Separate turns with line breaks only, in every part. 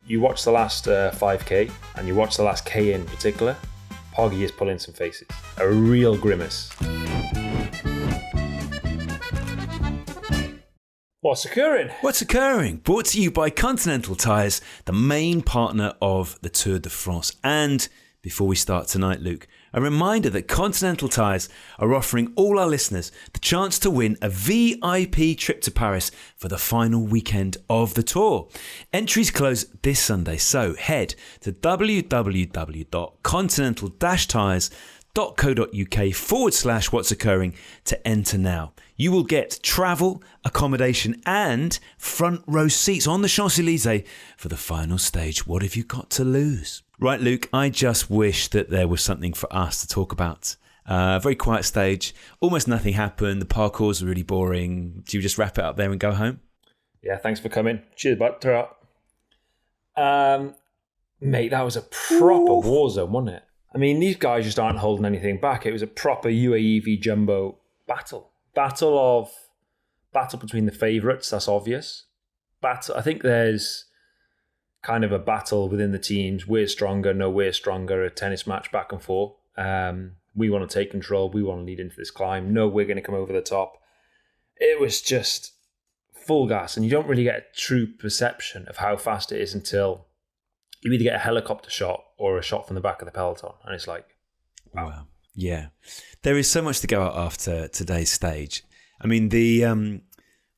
you watch the last 5K and you watch the last K in particular, Poggy is pulling some faces. A real grimace. What's occurring?
What's occurring? Brought to you by Continental Tyres, the main partner of the Tour de France. And before we start tonight, Luke, a reminder that Continental Tyres are offering all our listeners the chance to win a VIP trip to Paris for the final weekend of the Tour. Entries close this Sunday, so head to www.continental-tyres.co.uk/what's occurring to enter now. You will get travel, accommodation and front row seats on the Champs-Élysées for the final stage. What have you got to lose? Right, Luke, I just wish that there was something for us to talk about. Very quiet stage, almost nothing happened. The parcours were really boring. Do you just wrap it up there and go home?
Yeah, thanks for coming. Cheers, bud. Mate, that was a proper war zone, wasn't it? I mean, these guys just aren't holding anything back. It was a proper UAE v Jumbo battle. Battle between the favourites, that's obvious. I think there's kind of a battle within the teams. We're stronger, no, we're stronger, a tennis match back and forth. We want to take control, we want to lead into this climb. No, we're going to come over the top. It was just full gas, and you don't really get a true perception of how fast it is until you either get a helicopter shot or a shot from the back of the peloton, and it's like, wow.
Yeah, there is so much to go out after today's stage. I mean, the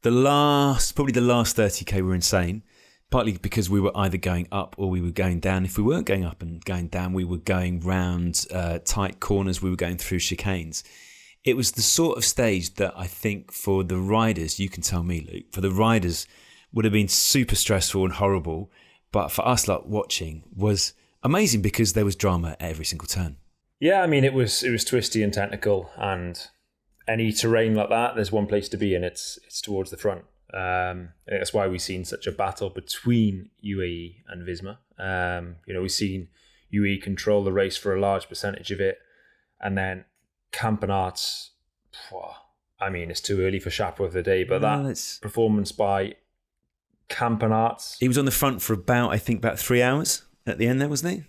last 30K were insane, partly because we were either going up or we were going down. If we weren't going up and going down, we were going round tight corners, we were going through chicanes. It was the sort of stage that I think for the riders, you can tell me, Luke, for the riders would have been super stressful and horrible, but for us, like watching, was amazing because there was drama at every single turn.
Yeah, I mean, it was twisty and technical, and any terrain like that, there's one place to be, and it's towards the front. I think that's why we've seen such a battle between UAE and Visma. We've seen UAE control the race for a large percentage of it, and then Campenaerts, I mean, it's too early for Chapo of the day, but performance by Campenaerts.
He was on the front for about 3 hours at the end there, wasn't he?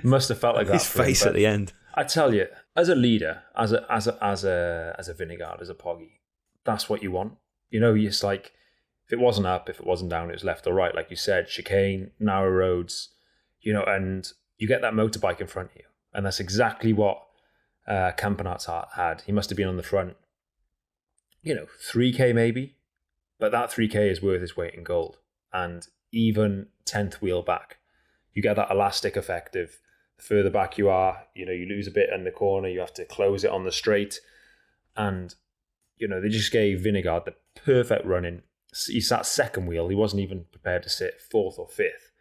Must have felt like that.
His face at the end.
I tell you, as a leader, as a Vingegaard, as a Poggy, that's what you want. You know, it's like if it wasn't up, if it wasn't down, it was left or right. Like you said, chicane, narrow roads, and you get that motorbike in front of you, and that's exactly what Campenaerts had. He must have been on the front, 3K maybe, but that 3K is worth its weight in gold, and even 10th wheel back. You get that elastic effect of the further back you are, you lose a bit in the corner, you have to close it on the straight. And, they just gave Vingegaard the perfect run-in. He sat second wheel. He wasn't even prepared to sit fourth or fifth.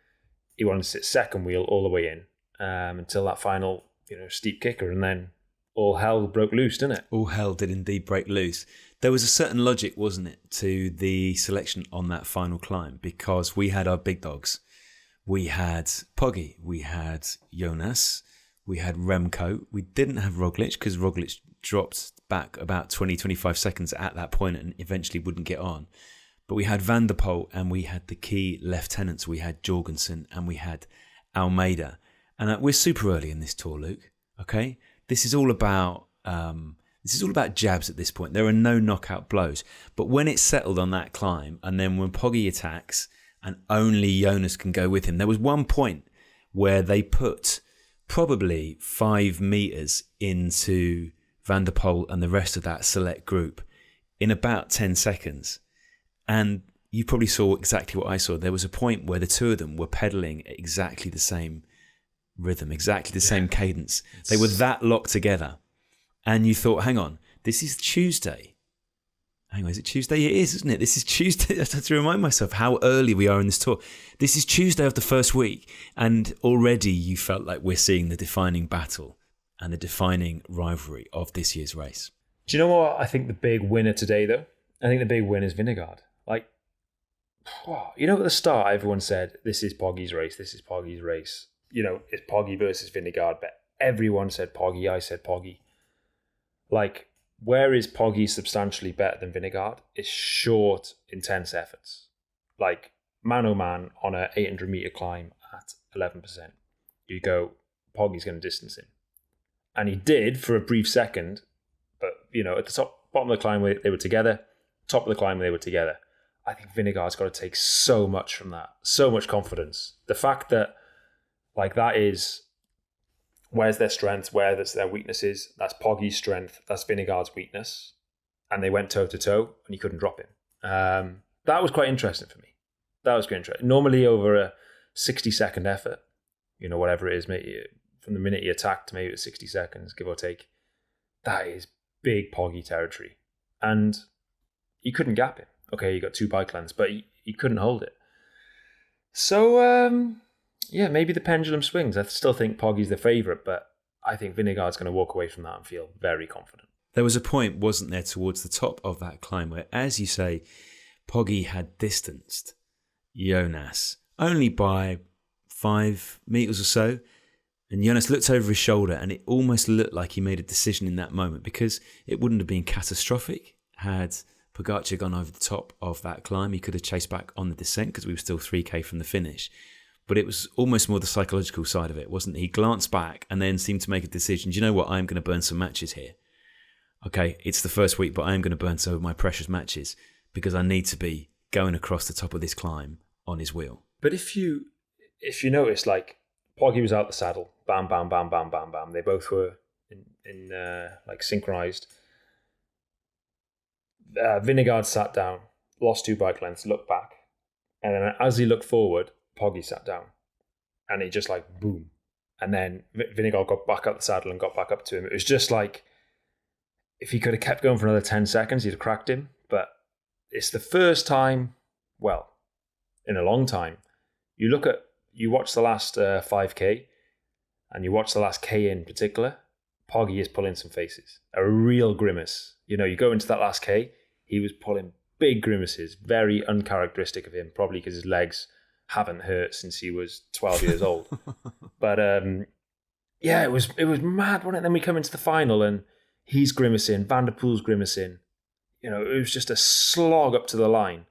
He wanted to sit second wheel all the way in until that final, steep kicker. And then all hell broke loose, didn't it?
All hell did indeed break loose. There was a certain logic, wasn't it, to the selection on that final climb, because we had our big dogs. We had Poggy, we had Jonas, we had Remco. We didn't have Roglic because Roglic dropped back about 20-25 seconds at that point and eventually wouldn't get on. But we had Van der Poel and we had the key lieutenants. We had Jorgensen and we had Almeida. And we're super early in this tour, Luke. Okay, this is all about jabs at this point. There are no knockout blows. But when it's settled on that climb, and then when Poggy attacks, and only Jonas can go with him. There was one point where they put probably 5 meters into Van der Poel and the rest of that select group in about 10 seconds. And you probably saw exactly what I saw. There was a point where the two of them were pedaling at exactly the same rhythm, exactly the same cadence. They were that locked together. And you thought, hang on, this is Tuesday. Hang on, is it Tuesday? It is, isn't it? This is Tuesday. I have to remind myself how early we are in this tour. This is Tuesday of the first week, and already you felt like we're seeing the defining battle and the defining rivalry of this year's race.
Do you know what I think the big winner today, though? I think the big win is Vingegaard. At the start, everyone said, this is Poggy's race, this is Poggy's race. It's Poggy versus Vingegaard, but everyone said Poggy, I said Poggy. Where is Poggy substantially better than Vingegaard? It's short, intense efforts. man-o-man on a 800-meter climb at 11%. You go, Poggy's going to distance him. And he did for a brief second, but, at the bottom of the climb, they were together. Top of the climb, they were together. I think Vingegaard's got to take so much from that, so much confidence. The fact that, that is, where's their strength, where's their weaknesses, that's Poggy's strength, that's Vingegaard's weakness. And they went toe-to-toe, and he couldn't drop him. That was quite interesting for me. That was quite interesting. Normally over a 60-second effort, whatever it is, maybe from the minute he attacked, maybe it was 60 seconds, give or take. That is big Poggy territory. And you couldn't gap him. Okay, you got 2 bike lengths, but he couldn't hold it. So, maybe the pendulum swings. I still think Poggy's the favourite, but I think Vingegaard's going to walk away from that and feel very confident.
There was a point, wasn't there, towards the top of that climb where, as you say, Poggy had distanced Jonas only by 5 meters or so. And Jonas looked over his shoulder and it almost looked like he made a decision in that moment, because it wouldn't have been catastrophic had Pogačar gone over the top of that climb. He could have chased back on the descent because we were still 3k from the finish. But it was almost more the psychological side of it, wasn't it? He glanced back and then seemed to make a decision. Do you know what? I'm going to burn some matches here. Okay, it's the first week, but I am going to burn some of my precious matches because I need to be going across the top of this climb on his wheel.
But if you notice, Poggy was out the saddle, bam, bam, bam, bam, bam, bam. They both were in synchronized. Vingegaard sat down, lost 2 bike lengths, looked back, and then as he looked forward, Poggy sat down, and it just boom, and then Vingegaard got back up the saddle and got back up to him. It was just if he could have kept going for another 10 seconds, he'd have cracked him. But it's the first time, in a long time, you watch the last 5k, and you watch the last k in particular, Poggy is pulling some faces, a real grimace. You go into that last k, he was pulling big grimaces, very uncharacteristic of him, probably because his legs haven't hurt since he was 12 years old. But it was mad, wasn't it? Then we come into the final and he's grimacing, Van der Poel's grimacing. It was just a slog up to the line.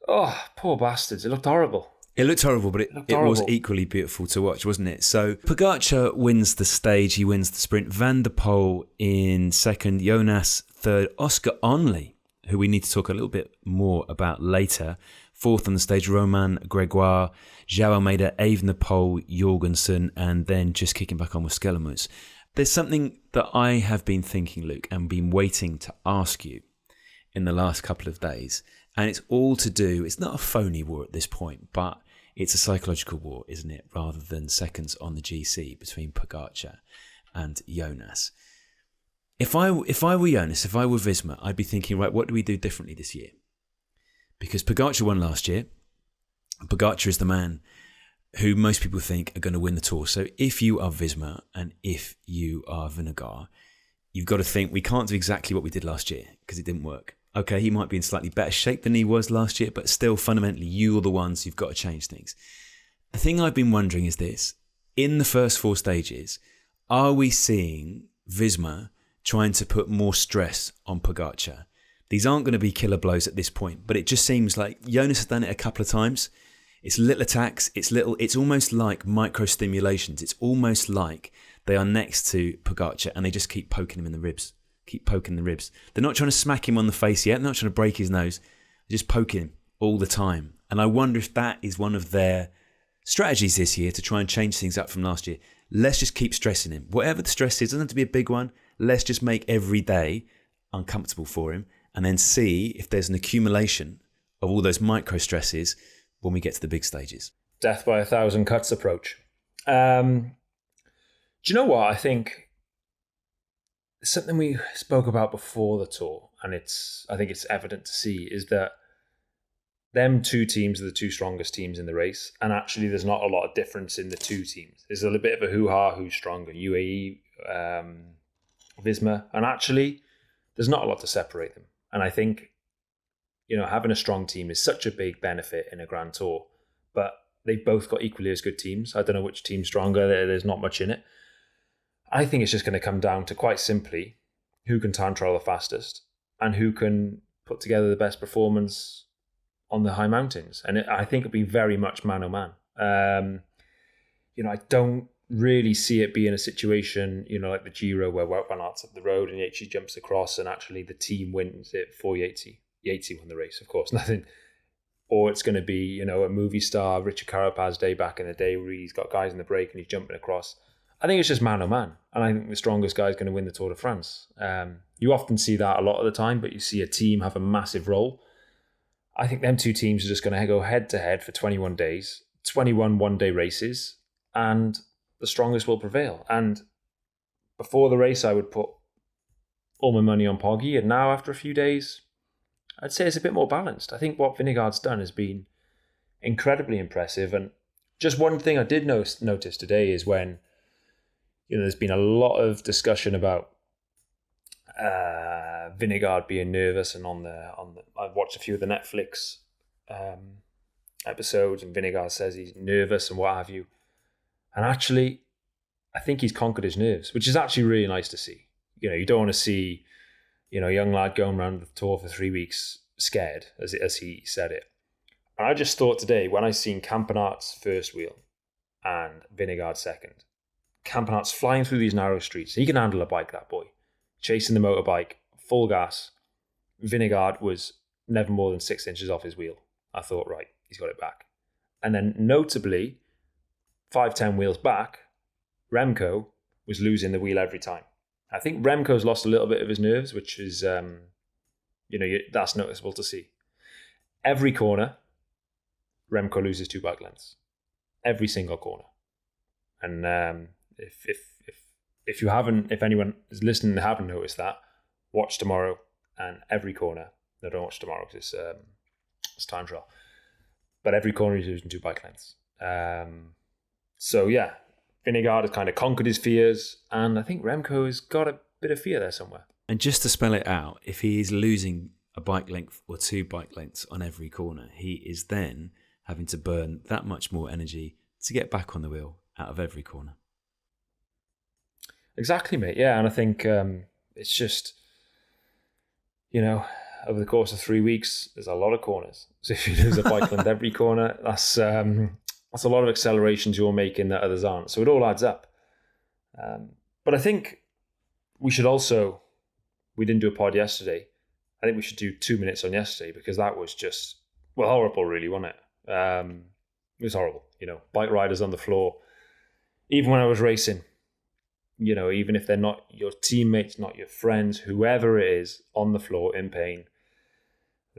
Oh, poor bastards. It looked horrible.
It looked horrible, but it was equally beautiful to watch, wasn't it? So Pogačar wins the stage. He wins the sprint. Van der Poel in second. Jonas third. Oscar Onley, who we need to talk a little bit more about later. Fourth on the stage, Romain Gregoire, João Almeida, Evenepoel, Jorgensen, and then just kicking back on with Skellermus. There's something that I have been thinking, Luke, and been waiting to ask you in the last couple of days. And it's all to do, it's not a phony war at this point, but it's a psychological war, isn't it? Rather than seconds on the GC between Pogačar and Jonas. If I were Jonas, if I were Visma, I'd be thinking, right, what do we do differently this year? Because Pogačar won last year. Pogačar is the man who most people think are going to win the Tour. So if you are Visma and if you are Vingegaard, you've got to think, we can't do exactly what we did last year because it didn't work. Okay, he might be in slightly better shape than he was last year, but still, fundamentally, you are the ones who've got to change things. The thing I've been wondering is this. In the first 4 stages, are we seeing Visma trying to put more stress on Pogačar? These aren't going to be killer blows at this point, but it just seems like Jonas has done it a couple of times. It's little attacks. It's almost like micro stimulations. It's almost like they are next to Pogačar and they just keep poking him in the ribs. Keep poking the ribs. They're not trying to smack him on the face yet. They're not trying to break his nose. They're just poking him all the time. And I wonder if that is one of their strategies this year to try and change things up from last year. Let's just keep stressing him. Whatever the stress is, doesn't have to be a big one. Let's just make every day uncomfortable for him and then see if there's an accumulation of all those micro stresses when we get to the big stages.
Death by 1,000 cuts approach. Do you know what? I think something we spoke about before the Tour, and I think it's evident to see, is that them 2 teams are the 2 strongest teams in the race, and actually there's not a lot of difference in the 2 teams. There's a little bit of a hoo-ha, who's stronger, UAE, Visma, and actually there's not a lot to separate them. And I think, having a strong team is such a big benefit in a Grand Tour, but they've both got equally as good teams. I don't know which team's stronger. There's not much in it. I think it's just going to come down to, quite simply, who can time trial the fastest and who can put together the best performance on the high mountains. And I think it'll be very much man-o-man. I don't really see it being a situation, like the Giro where Wout van Aert's up the road and Yates jumps across and actually the team wins it for Yates. Yates won the race, of course, nothing. Or it's going to be, a movie star, Richard Carapaz day back in the day where he's got guys in the break and he's jumping across. I think it's just man-o-man. And I think the strongest guy is going to win the Tour de France. You often see that a lot of the time, but you see a team have a massive role. I think them two teams are just going to go head-to-head for 21 days, 21 one-day races, and the strongest will prevail. And before the race, I would put all my money on Poggy. And now, after a few days, I'd say it's a bit more balanced. I think what Vingegaard's done has been incredibly impressive. And just one thing I did notice today is when, there's been a lot of discussion about Vingegaard being nervous, and I've watched a few of the Netflix episodes, and Vingegaard says he's nervous and what have you. And actually, I think he's conquered his nerves, which is actually really nice to see. You don't want to see, a young lad going around the Tour for 3 weeks scared, as he said it. And I just thought today, when I seen Campenaert's first wheel and Vingegaard second, Campenaert's flying through these narrow streets. He can handle a bike, that boy. Chasing the motorbike, full gas. Vingegaard was never more than 6 inches off his wheel. I thought, right, he's got it back. And then notably, 5-10 wheels back, Remco was losing the wheel every time. I think Remco's lost a little bit of his nerves, which is, that's noticeable to see. Every corner, Remco loses 2 bike lengths. Every single corner. And if anyone is listening and haven't noticed that, watch tomorrow, and every corner. No, don't watch tomorrow because it's time trial. But every corner he's losing 2 bike lengths. So yeah, Vingegaard has kind of conquered his fears, and I think Remco has got a bit of fear there somewhere.
And just to spell it out, if he is losing a bike length or 2 bike lengths on every corner, he is then having to burn that much more energy to get back on the wheel out of every corner.
Exactly, mate. Yeah, and I think it's just, over the course of 3 weeks, there's a lot of corners. So if you lose a bike length every corner, that's a lot of accelerations you're making that others aren't. So it all adds up. But I think we should also, we didn't do a pod yesterday. I think we should do 2 minutes on yesterday, because that was just, horrible really, wasn't it? It was horrible. Bike riders on the floor. Even when I was racing, even if they're not your teammates, not your friends, whoever it is on the floor in pain,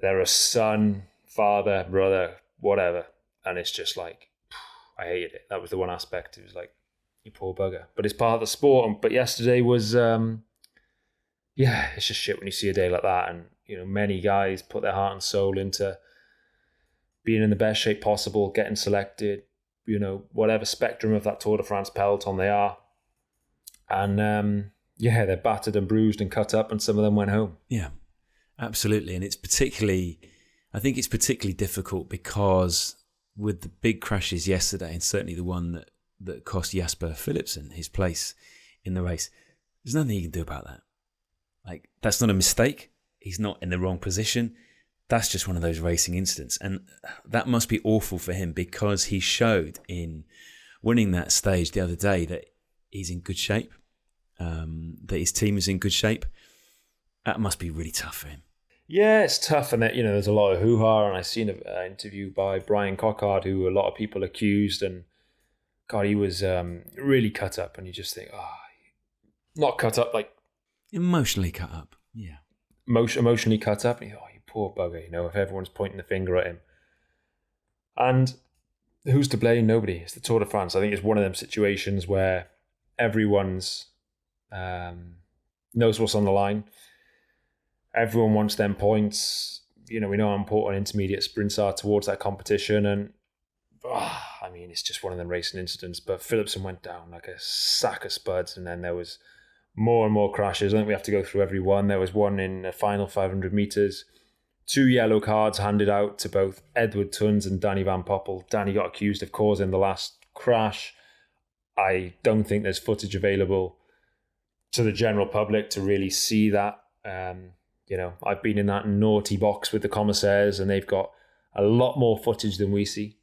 they're a son, father, brother, whatever. And it's just like, I hated it. That was the one aspect. It was like, you poor bugger. But it's part of the sport. But yesterday was, it's just shit when you see a day like that. And, many guys put their heart and soul into being in the best shape possible, getting selected, whatever spectrum of that Tour de France peloton they are. And, they're battered and bruised and cut up, and some of them went home.
Yeah, absolutely. And I think it's particularly difficult because with the big crashes yesterday, and certainly the one that cost Jasper Philipsen his place in the race, there's nothing you can do about that. Like, that's not a mistake. He's not in the wrong position. That's just one of those racing incidents. And that must be awful for him, because he showed in winning that stage the other day that he's in good shape, that his team is in good shape. That must be really tough for him.
Yeah, it's tough, and that there's a lot of hoo-ha, and I seen an interview by Brian Cockard, who a lot of people accused, and God, he was really cut up, and you just think, not cut up, like
emotionally cut up, yeah,
emotionally cut up, and you poor bugger, if everyone's pointing the finger at him, and who's to blame? Nobody. It's the Tour de France. I think it's one of them situations where everyone's knows what's on the line. Everyone wants them points. We know how important intermediate sprints are towards that competition. And, it's just one of them racing incidents. But Philipsen went down like a sack of spuds. And then there was more and more crashes. I think we have to go through every one. There was one in the final 500 metres. 2 yellow cards handed out to both Edward Tuns and Danny Van Poppel. Danny got accused of causing the last crash. I don't think there's footage available to the general public to really see that. I've been in that naughty box with the Commissaires, and they've got a lot more footage than we see.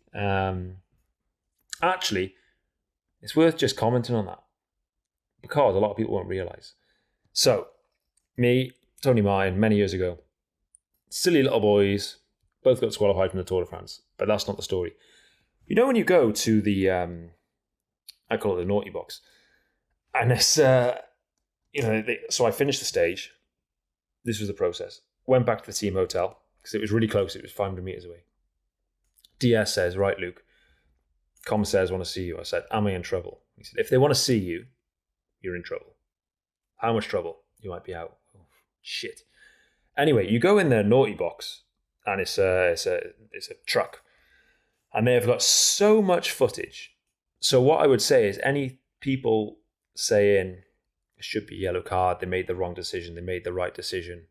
Actually, it's worth just commenting on that because a lot of people won't realise. So, me, Tony Martin, many years ago, silly little boys, both got disqualified from the Tour de France, but that's not the story. You know when you go to the, I call it the naughty box, and it's, so I finished the stage. This was the process. Went back to the team hotel because it was really close. It was 500 metres away. DS says, right, Luke, Commissaires want to see you. I said, am I in trouble? He said, if they want to see you, you're in trouble. How much trouble? You might be out. Oh, shit. Anyway, you go in their naughty box and it's a truck. And they've got so much footage. So what I would say is any people saying it should be a yellow card, they made the wrong decision, they made the right decision.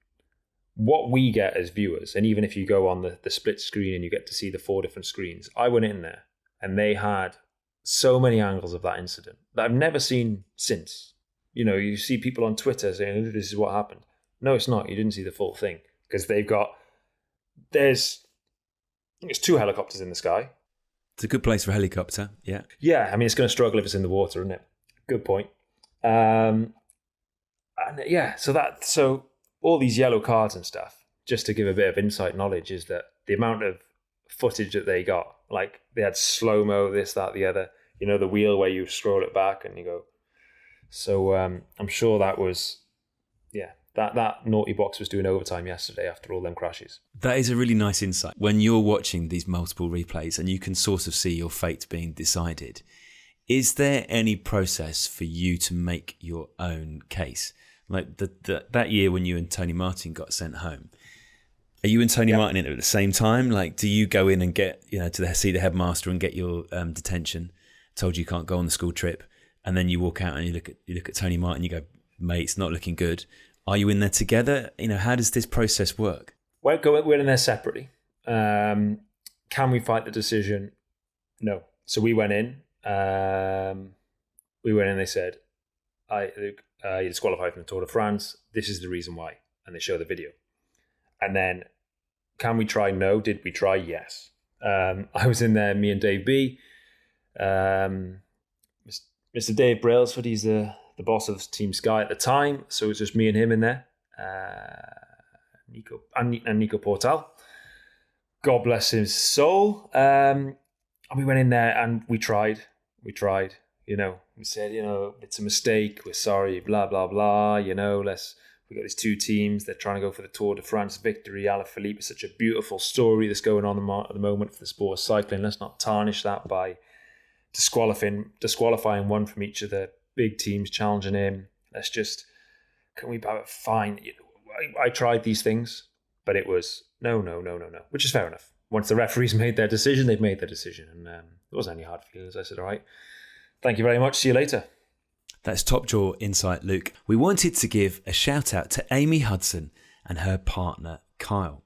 What we get as viewers, and even if you go on the split screen and you get to see the 4 different screens, I went in there and they had so many angles of that incident that I've never seen since. You know, you see people on Twitter saying, this is what happened. No, it's not. You didn't see the full thing because there's 2 helicopters in the sky.
It's a good place for a helicopter, yeah.
Yeah, I mean, it's going to struggle if it's in the water, isn't it? Good point. So all these yellow cards and stuff, just to give a bit of insight knowledge, is that the amount of footage that they got, like they had slow-mo, this, that, the other, you know, the wheel where you scroll it back and you go. So I'm sure that was, that naughty box was doing overtime yesterday after all them crashes.
That is a really nice insight. When you're watching these multiple replays and you can sort of see your fate being decided, is there any process for you to make your own case? Like that year when you and Tony Martin got sent home, are you and Tony Martin in at the same time? Like, do you go in and get, to see the headmaster and get your detention, told you can't go on the school trip, and then you walk out and you look at Tony Martin, you go, mate, it's not looking good. Are you in there together? How does this process work?
We're in there separately. Can we fight the decision? No. So we went in. They said, you're disqualified from the Tour de France. This is the reason why. And they show the video. And then, can we try? No. Did we try? Yes. I was in there, me and Dave B. Mr. Dave Brailsford, he's the boss of Team Sky at the time. So it was just me and him in there. Nico Portal. God bless his soul. And we went in there and we tried. We said, it's a mistake. We're sorry, blah, blah, blah. We got these 2 teams. They're trying to go for the Tour de France victory. Alaphilippe is such a beautiful story that's going on at the moment for the sport of cycling. Let's not tarnish that by disqualifying one from each of the big teams challenging him. Fine. I tried these things, but it was no, which is fair enough. Once the referees made their decision, they've made their decision. And there wasn't any hard feelings. I said, all right, thank you very much. See you later.
That's top jaw insight, Luke. We wanted to give a shout out to Amy Hudson and her partner, Kyle.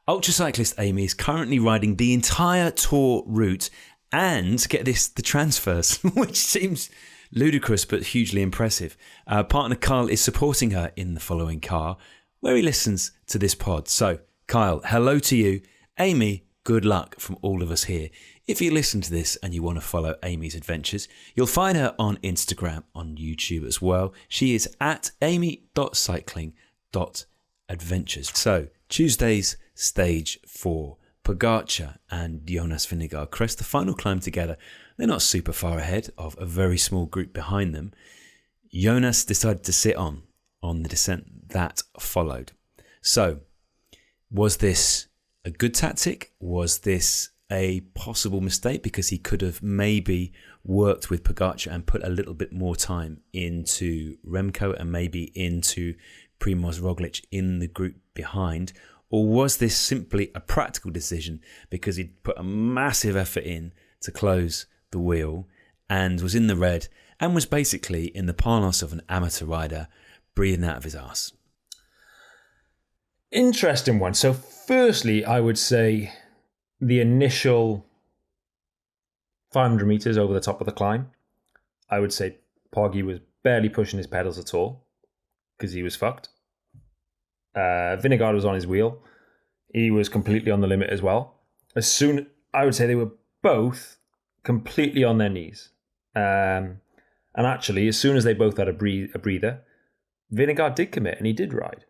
Ultracyclist Amy is currently riding the entire tour route and, get this, the transfers, which seems ludicrous but hugely impressive. Partner Kyle is supporting her in the following car where he listens to this pod. So, Kyle, hello to you. Amy, good luck from all of us here. If you listen to this and you want to follow Amy's adventures, you'll find her on Instagram, on YouTube as well. She is at amy.cycling.adventures. So, Tuesday's stage 4. Pogačar and Jonas Vingegaard crest the final climb together. They're not super far ahead of a very small group behind them. Jonas decided to sit on the descent that followed. So, was this a good tactic? Was this a possible mistake? Because he could have maybe worked with Pogačar and put a little bit more time into Remco and maybe into Primož Roglič in the group behind. Or was this simply a practical decision because he'd put a massive effort in to close the wheel and was in the red and was basically in the parlance of an amateur rider breathing out of his arse?
Interesting one. So firstly, I would say the initial 500 metres over the top of the climb, I would say Poggy was barely pushing his pedals at all because he was fucked. Vingegaard was on his wheel. He was completely on the limit as well. I would say they were both completely on their knees. And actually, as soon as they both had a breather, Vingegaard did commit and he did ride.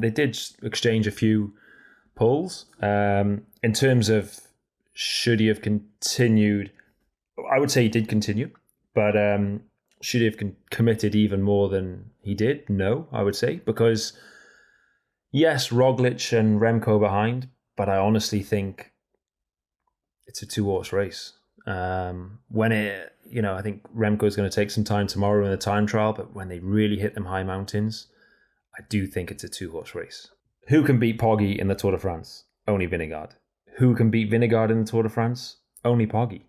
They did exchange a few pulls. In terms of should he have continued, I would say he did continue, but should he have committed even more than he did? No, I would say, because yes, Roglic and Remco behind, but I honestly think it's a 2-horse race. I think Remco's going to take some time tomorrow in the time trial, but when they really hit them high mountains, I do think it's a 2-horse race. Who can beat Poggi in the Tour de France? Only Vingegaard. Who can beat Vingegaard in the Tour de France? Only Poggi.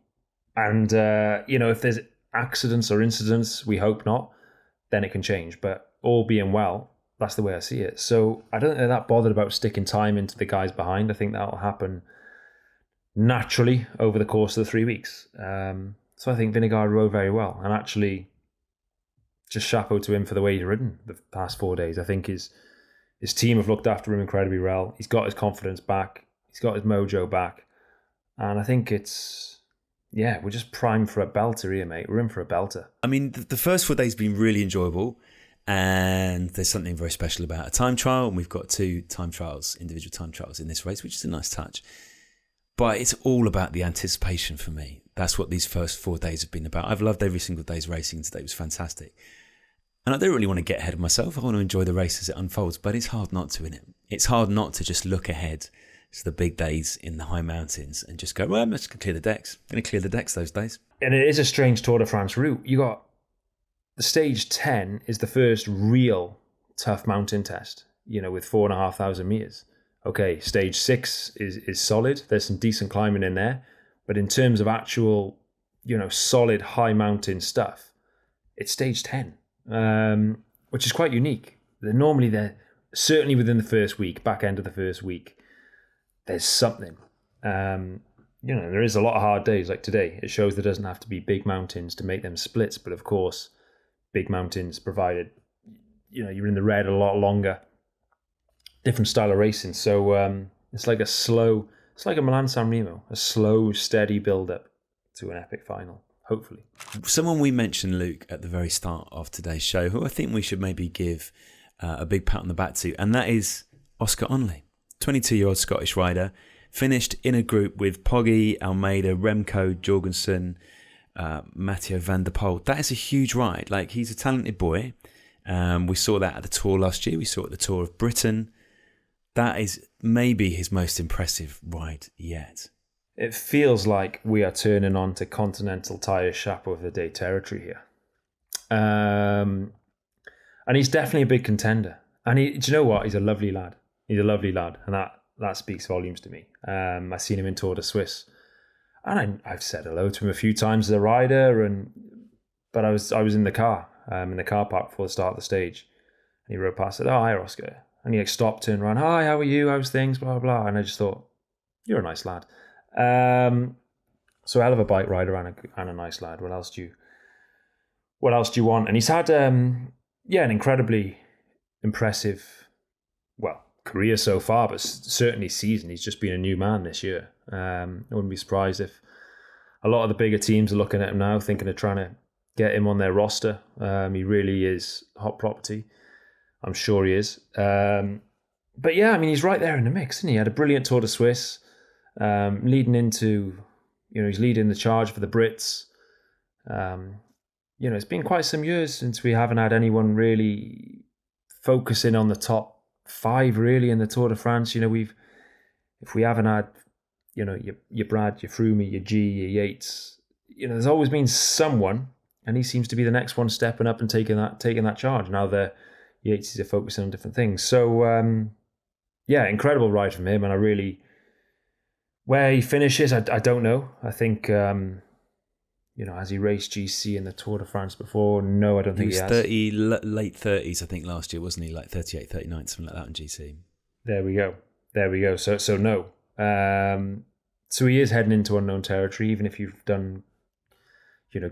And, if there's accidents or incidents, we hope not, then it can change. But all being well, that's the way I see it. So I don't think they're that bothered about sticking time into the guys behind. I think that'll happen naturally over the course of the 3 weeks. So I think Vingegaard rode very well. And actually, just chapeau to him for the way he's ridden the past 4 days. I think his team have looked after him incredibly well. He's got his confidence back. He's got his mojo back. And I think we're just primed for a belter here, mate. We're in for a belter.
I mean, the first 4 days have been really enjoyable. And there's something very special about a time trial. And we've got 2 time trials, individual time trials in this race, which is a nice touch. But it's all about the anticipation for me. That's what these first 4 days have been about. I've loved every single day's racing. Today was fantastic. And I don't really want to get ahead of myself. I want to enjoy the race as it unfolds, but it's hard not to, innit? It's hard not to just look ahead to the big days in the high mountains and just go, well, I'm just going to clear the decks. I'm going to clear the decks those days.
And it is a strange Tour de France route. You got the stage 10 is the first real tough mountain test, with 4,500 meters. Okay, stage 6 is solid. There's some decent climbing in there. But in terms of actual, solid high mountain stuff, it's stage 10, which is quite unique. They're certainly within the first week, back end of the first week, there's something. There is a lot of hard days like today. It shows there doesn't have to be big mountains to make them splits. But of course, big mountains provided, you're in the red a lot longer. Different style of racing. So it's like a Milan-San Remo, a slow, steady build-up to an epic final, hopefully.
Someone we mentioned, Luke, at the very start of today's show, who I think we should maybe give a big pat on the back to, and that is Oscar Onley, 22-year-old Scottish rider, finished in a group with Poggi, Almeida, Remco, Jorgensen, Matteo van der Poel. That is a huge ride. Like, he's a talented boy. We saw that at the Tour last year. We saw it at the Tour of Britain. That is maybe his most impressive ride yet.
It feels like we are turning on to Continental Tyres Chapo of the Day territory here. And he's definitely a big contender. And do you know what? He's a lovely lad. And that speaks volumes to me. I've seen him in Tour de Suisse. And I've said hello to him a few times as a rider. But I was in the car park before the start of the stage. And he rode past and said, "Oh, hi, Oscar." And he stopped, turned around, "Hi, how are you? How's things? Blah, blah, blah." And I just thought, you're a nice lad. So hell of a bike rider and a nice lad. What else do you want? And he's had, an incredibly impressive, career so far, but certainly season. He's just been a new man this year. I wouldn't be surprised if a lot of the bigger teams are looking at him now, thinking of trying to get him on their roster. He really is hot property. I'm sure he is. But yeah, I mean, he's right there in the mix, isn't he? He had a brilliant Tour de Suisse, leading into, he's leading the charge for the Brits. It's been quite some years since we haven't had anyone really focusing on the top 5 really in the Tour de France. If we haven't had, your Brad, your Froome, your G, your Yates, there's always been someone, and he seems to be the next one stepping up and taking that charge. Now the Yates are focusing on different things. So, incredible ride from him. And where he finishes, I don't know. I think, has he raced GC in the Tour de France before? No, I don't think he has.
He was late 30s, I think, last year, wasn't he? Like 38, 39, something like that in GC.
There we go. So no. So he is heading into unknown territory, even if you've done,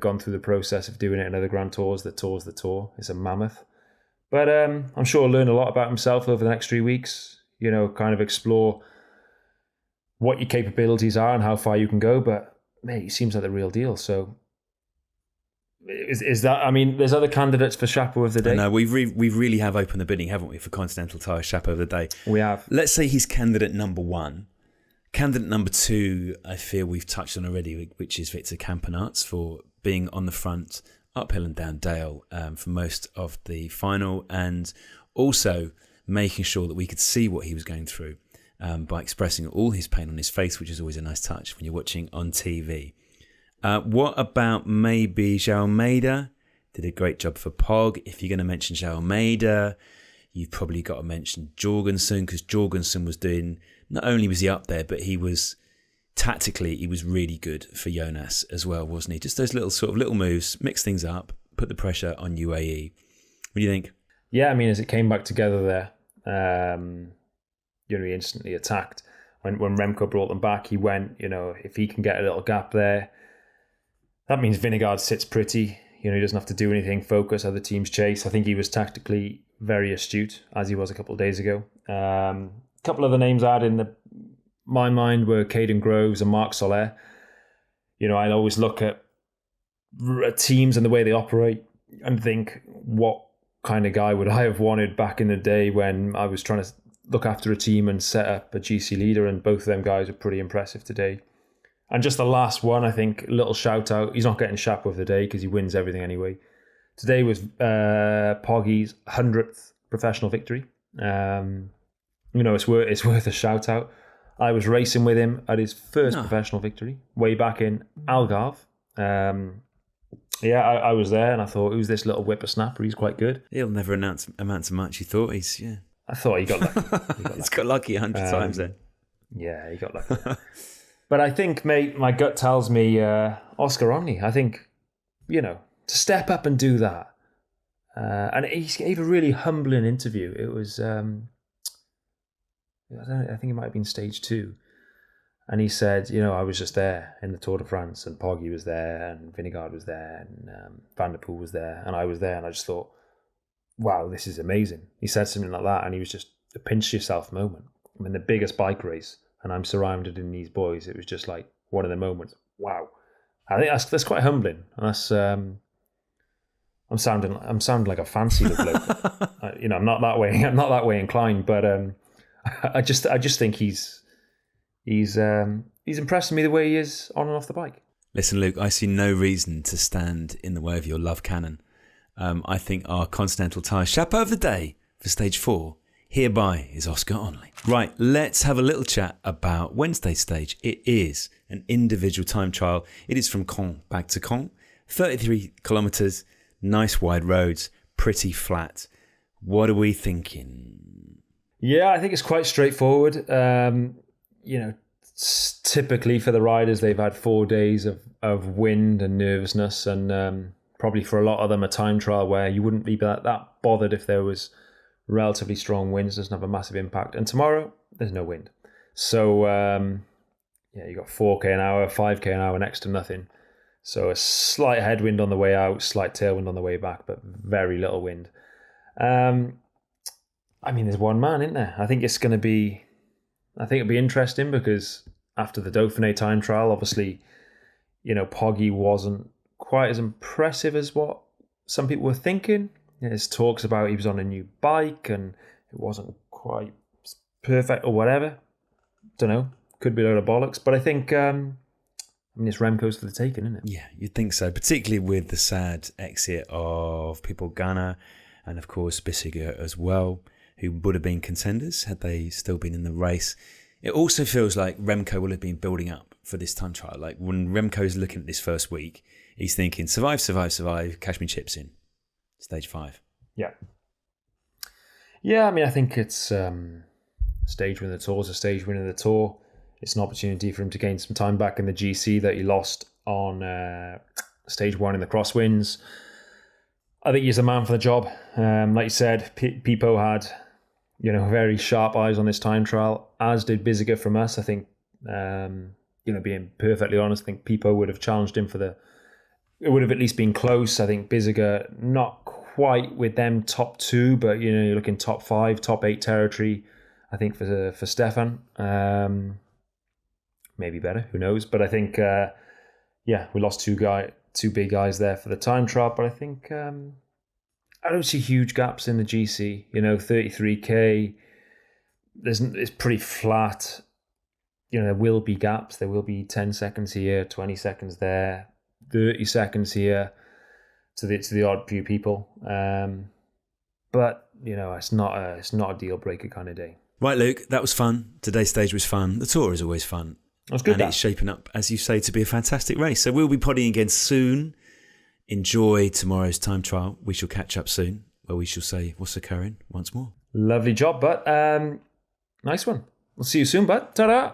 gone through the process of doing it in other Grand Tours. The Tour's the Tour. It's a mammoth. But I'm sure he'll learn a lot about himself over the next 3 weeks, kind of explore what your capabilities are and how far you can go. But mate, he seems like the real deal. So is that? I mean, there's other candidates for Chapo of the day.
No, we really have opened the bidding, haven't we, for Continental Tyres Chapo of the day?
We have.
Let's say he's candidate number 1. Candidate number 2, I feel we've touched on already, which is Victor Campenaerts for being on the front, uphill and down Dale for most of the final, and also making sure that we could see what he was going through by expressing all his pain on his face, which is always a nice touch when you're watching on TV. What about maybe João Almeida? Did a great job for Pog. If you're going to mention João Almeida, you've probably got to mention Jorgensen, because Jorgensen was doing, not only was he up there, but he was tactically, he was really good for Jonas as well, wasn't he? Just those little moves, mix things up, put the pressure on UAE. What do you think?
Yeah, I mean, as it came back together there, he instantly attacked. When Remco brought them back, he went, if he can get a little gap there, that means Vingegaard sits pretty. He doesn't have to do anything, focus, other teams chase. I think he was tactically very astute, as he was a couple of days ago. A couple of the names I had in my mind were Caden Groves and Marc Soler. I always look at teams and the way they operate and think, what kind of guy would I have wanted back in the day when I was trying to look after a team and set up a GC leader, and both of them guys are pretty impressive today. And just the last one, I think, little shout out. He's not getting Chapo of the day because he wins everything anyway. Today was Poggy's 100th professional victory. It's worth a shout out. I was racing with him at his first professional victory way back in Algarve. I was there and I thought, who's this little whippersnapper? He's quite good.
He'll never amount to much. You thought
I thought he got lucky.
He's got lucky 100 times then.
Yeah, he got lucky. But I think, mate, my gut tells me Oscar Onley. I think, to step up and do that. And he gave a really humbling interview. It was, I think it might have been stage 2. And he said, I was just there in the Tour de France, and Poggy was there, and Vingegaard was there, and Van der Poel was there, and I was there, and I just thought, wow, this is amazing. He said something like that, and he was just a pinch yourself moment. I mean, the biggest bike race, and I'm surrounded in these boys. It was just like one of the moments. Wow, I think that's quite humbling. And that's I'm sounding like a fancy bloke. I'm not that way. I'm not that way inclined, but I just think he's impressing me the way he is on and off the bike.
Listen, Luke, I see no reason to stand in the way of your love cannon. I think our Continental Tyres Chapo of the day for stage 4 hereby is Oscar Onley. Right, let's have a little chat about Wednesday's stage. It is an individual time trial. It is from Caen back to Caen. 33 kilometres, nice wide roads, pretty flat. What are we thinking?
Yeah, I think it's quite straightforward. Typically for the riders, they've had 4 days of wind and nervousness, and probably for a lot of them a time trial where you wouldn't be that bothered if there was relatively strong winds. Doesn't have a massive impact. And tomorrow there's no wind, so you got 4k an hour, 5k an hour, next to nothing. So a slight headwind on the way out, slight tailwind on the way back, but very little wind. There's one man in there. I think it'll be interesting because after the Dauphiné time trial, obviously, Poggy wasn't quite as impressive as what some people were thinking. There's talks about he was on a new bike and it wasn't quite perfect or whatever. Don't know. Could be a load of bollocks. But I think, it's Remco's for the taking, isn't it?
Yeah, you'd think so. Particularly with the sad exit of Pogačar and, of course, Vingegaard as well, who would have been contenders had they still been in the race. It also feels like Remco will have been building up for this time trial. Like when Remco's looking at this first week, he's thinking, survive, cash me chips in. Stage 5.
Yeah. Yeah, I think it's stage win of the Tour is a stage win of the Tour. It's an opportunity for him to gain some time back in the GC that he lost on stage 1 in the crosswinds. I think he's the man for the job. Like you said, Pipo had, very sharp eyes on this time trial, as did Vingegaard from us. I think, being perfectly honest, I think Pipo would have challenged him it would have at least been close. I think Vingegaard, not quite with them top 2, but, you're looking top 5, top 8 territory, I think, for Stefan. maybe better. Who knows? But I think, we lost two big guys there for the time trial. But I think I don't see huge gaps in the GC. 33K. It's pretty flat. There will be gaps. There will be 10 seconds here, 20 seconds there, 30 seconds here to the odd few people. But it's not a deal breaker kind of day.
Right, Luke, that was fun. Today's stage was fun. The Tour is always fun.
That was good.
And it's shaping up, as you say, to be a fantastic race. So we'll be podding again soon. Enjoy tomorrow's time trial. We shall catch up soon, where we shall say what's occurring once more.
Lovely job, bud. Nice one. We'll see you soon, bud. Ta-da!